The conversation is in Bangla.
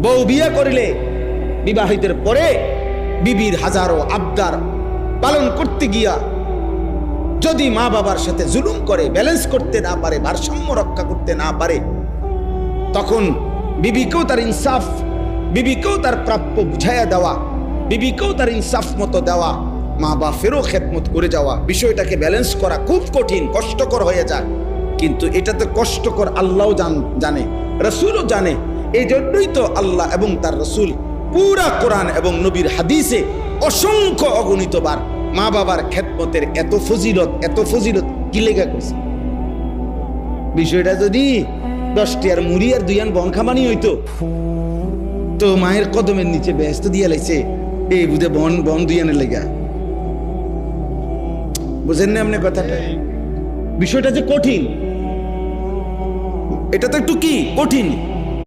বউ বিয়ে করিলে বিবাহিতের পরে বিবির হাজারো আবদার পালন করতে গিয়া যদি মা বাবার সাথে জুলুম করে, ব্যালেন্স করতে না পারে, ভারসাম্য রক্ষা করতে না পারে, তখন বিবিকেও তার ইনসাফ, বিবিকেও তার প্রাপ্য বুঝাইয়া দেওয়া, বিবিকেও তার ইনসাফ মতো দেওয়া, মা বাপেরও খেদমত করে যাওয়া, বিষয়টাকে ব্যালেন্স করা খুব কঠিন, কষ্টকর হয়ে যায়। কিন্তু এটা তো কষ্টকর আল্লাহও জানে, রসুলও জানে। এই জন্যই তো আল্লাহ এবং তার রসুল পুরা কোরআন এবং নবীর হাদিসে অসংখ্য অগণিতবার মা বাবার খেদমতের এত ফজিলত কি লেখা করছে। বিষয়টা যদি 10টি আর মুড়ি আর 2 আন বন খামানি হইতো, তো মায়ের কদমের নিচে ব্যস্ত দিয়ে লাইছে এই বুঝে বন 2 আনের লেগা। বুঝেন না আপনি কথাটা? বিষয়টা যে কঠিন, এটা তো একটু কি কঠিন।